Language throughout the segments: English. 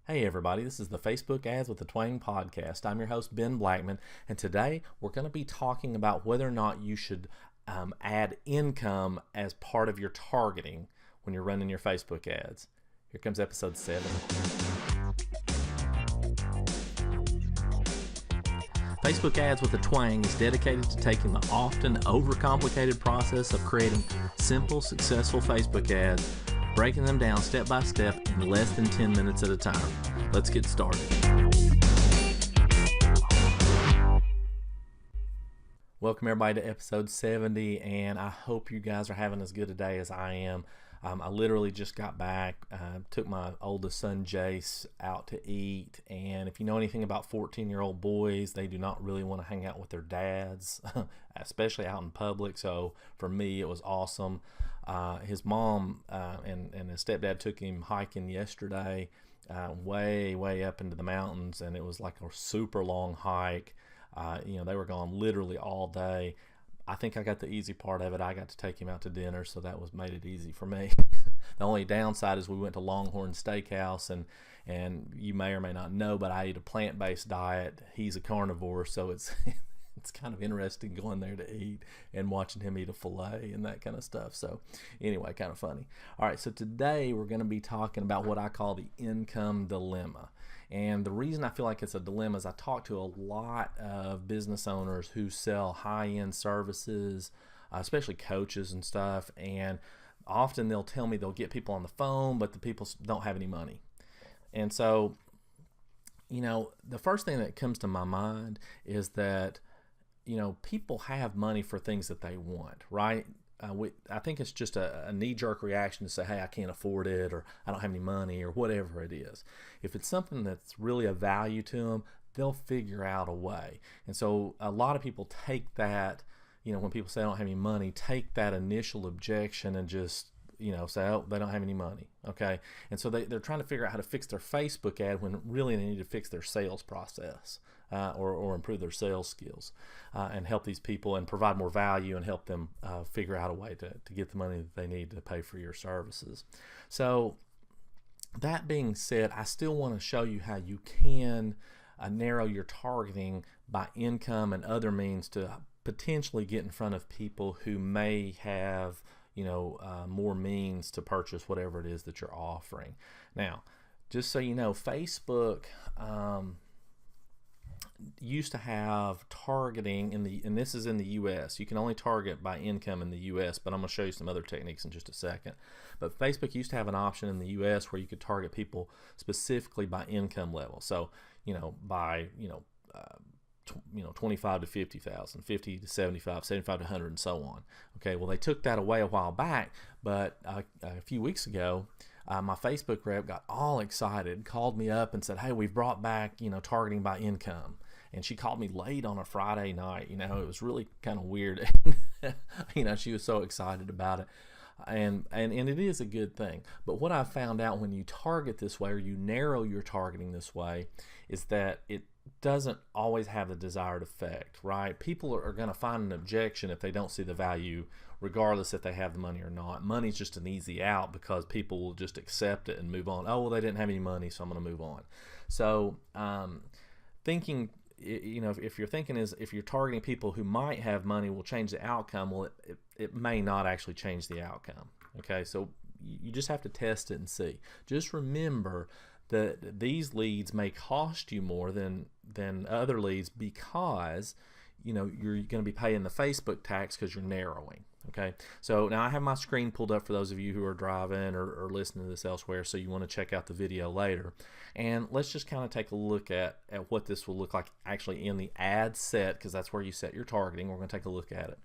Hey everybody, this is the Facebook Ads with the Twang podcast. I'm your host, Ben Blackman, and today we're going to be talking about whether or not you should add income as part of your targeting when you're running your Facebook ads. Here comes episode 7. Facebook Ads with the Twang is dedicated to taking the often overcomplicated process of creating simple, successful Facebook ads, breaking them down step by step in less than 10 minutes at a time. Let's get started. Welcome everybody to episode 70, and I hope you guys are having as good a day as I am. I literally just got back, took my oldest son Jace out to eat, and if you know anything about 14-year-old boys, they do not really want to hang out with their dads, especially out in public. So for me, it was awesome. His mom and his stepdad took him hiking yesterday, way up into the mountains, and it was like a super long hike. They were gone literally all day. I think I got the easy part of it. I got to take him out to dinner, so that made it easy for me. The only downside is we went to Longhorn Steakhouse, and you may or may not know, but I eat a plant-based diet. He's a carnivore, so it's it's kind of interesting going there to eat and watching him eat a filet and that kind of stuff. So anyway, kind of funny. All right, so today we're going to be talking about what I call the income dilemma. And the reason I feel like it's a dilemma is I talk to a lot of business owners who sell high-end services, especially coaches and stuff, and often they'll tell me they'll get people on the phone, but the people don't have any money. And so, the first thing that comes to my mind is that, people have money for things that they want, right? I think it's just a knee-jerk reaction to say, hey, I can't afford it, or I don't have any money, or whatever it is. If it's something that's really of value to them, they'll figure out a way. And so a lot of people take that, when people say I don't have any money, take that initial objection and just, say, oh, they don't have any money, okay? And so they're trying to figure out how to fix their Facebook ad when really they need to fix their sales process. Or improve their sales skills and help these people and provide more value and help them figure out a way to get the money that they need to pay for your services. So that being said, I still want to show you how you can narrow your targeting by income and other means to potentially get in front of people who may have more means to purchase whatever it is that you're offering. Now, just so you know, Facebook used to have targeting and this is in the US. You can only target by income in the US, but I'm going to show you some other techniques in just a second. But Facebook used to have an option in the US where you could target people specifically by income level. So, by 25 to 50,000, 50 to 75, 75 to 100, and so on. Okay, well, they took that away a while back, but a few weeks ago, my Facebook rep got all excited, called me up and said, hey, we've brought back, targeting by income. And she called me late on a Friday night. It was really kind of weird. She was so excited about it. And it is a good thing. But what I found out when you target this way, or you narrow your targeting this way, is that it doesn't always have the desired effect, right? People are going to find an objection if they don't see the value, regardless if they have the money or not. Money's just an easy out because people will just accept it and move on. Oh, well, they didn't have any money, so I'm going to move on. So thinking, if you're thinking is if you're targeting people who might have money will change the outcome, well, it may not actually change the outcome. Okay, so you just have to test it and see. Just remember that these leads may cost you more than other leads because you're going to be paying the Facebook tax because you're narrowing. Okay, so now I have my screen pulled up for those of you who are driving or listening to this elsewhere, so you want to check out the video later. And let's just kind of take a look at what this will look like actually in the ad set, because that's where you set your targeting. We're going to take a look at it.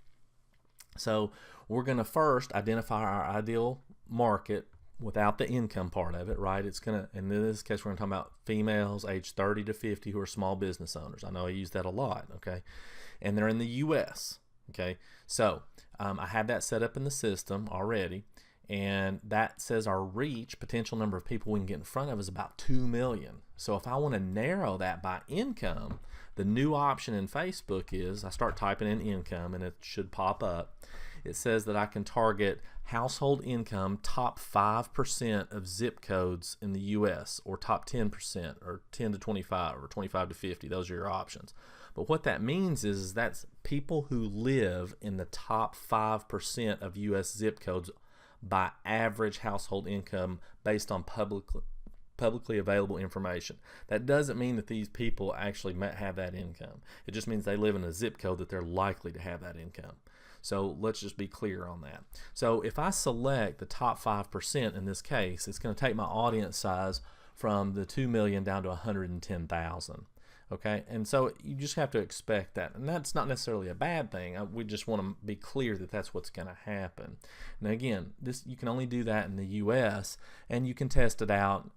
So we're going to first identify our ideal market without the income part of it, right? It's going to, in this case, we're going to talk about females aged 30 to 50 who are small business owners. I know I use that a lot, okay? And they're in the U.S., okay? So I have that set up in the system already, and that says our reach, potential number of people we can get in front of, is about 2 million. So if I want to narrow that by income, the new option in Facebook is I start typing in income, and it should pop up, it says that I can target household income top 5% of zip codes in the U.S., or top 10%, or 10 to 25, or 25 to 50. Those are your options. But what that means is that's people who live in the top 5% of U.S. zip codes by average household income based on publicly available information. That doesn't mean that these people actually have that income. It just means they live in a zip code that they're likely to have that income. So let's just be clear on that. So if I select the top 5% in this case, it's going to take my audience size from the 2 million down to 110,000. Okay, and so you just have to expect that, and that's not necessarily a bad thing. We just want to be clear that that's what's going to happen. Now again, you can only do that in the U.S., and you can test it out,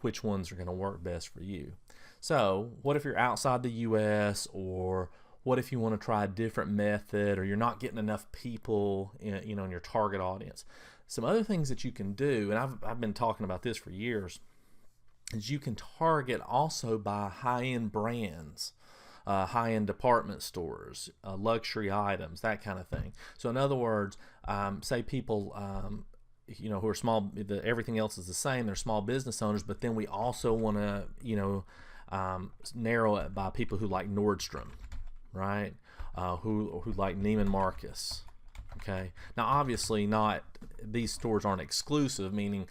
which ones are going to work best for you. So what if you're outside the U.S., or what if you want to try a different method, or you're not getting enough people in your target audience? Some other things that you can do, and I've been talking about this for years, is you can target also by high-end brands, high-end department stores, luxury items, that kind of thing. So in other words, say people who are small, everything else is the same, they're small business owners, but then we also want to narrow it by people who like Nordstrom, right? Who like Neiman Marcus. Okay. Now, obviously, these stores aren't exclusive, meaning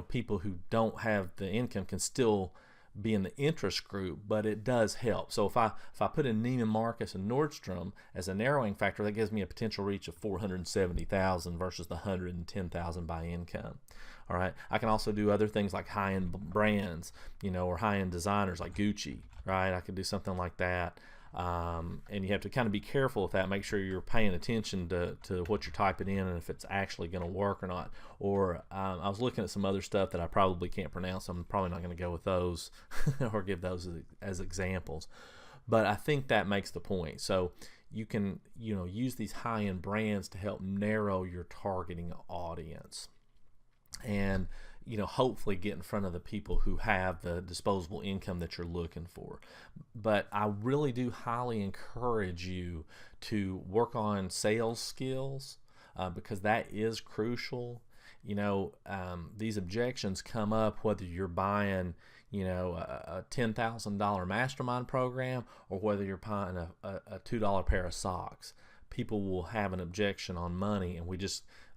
people who don't have the income can still be in the interest group, but it does help. So if I put in Neiman Marcus and Nordstrom as a narrowing factor, that gives me a potential reach of 470,000 versus the 110,000 by income. All right. I can also do other things like high-end brands, or high-end designers like Gucci. Right. I could do something like that. And you have to kind of be careful with that, make sure you're paying attention to what you're typing in and if it's actually going to work or not. Or I was looking at some other stuff that I probably can't pronounce. I'm probably not going to go with those or give those as examples. But I think that makes the point. So you can use these high-end brands to help narrow your targeting audience, and hopefully get in front of the people who have the disposable income that you're looking for. But I really do highly encourage you to work on sales skills because that is crucial. These objections come up whether you're buying a $10,000 mastermind program or whether you're buying a $2 pair of socks. People will have an objection on money, and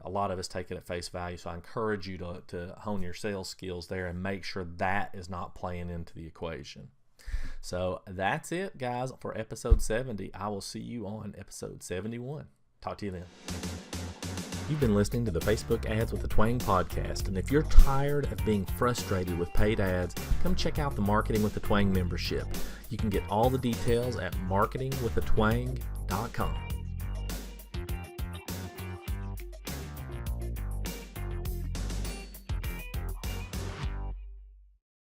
a lot of us take it at face value. So I encourage you to hone your sales skills there and make sure that is not playing into the equation. So that's it, guys, for episode 70. I will see you on episode 71. Talk to you then. You've been listening to the Facebook Ads with the Twang podcast, and if you're tired of being frustrated with paid ads, come check out the Marketing with the Twang membership. You can get all the details at marketingwiththetwang.com.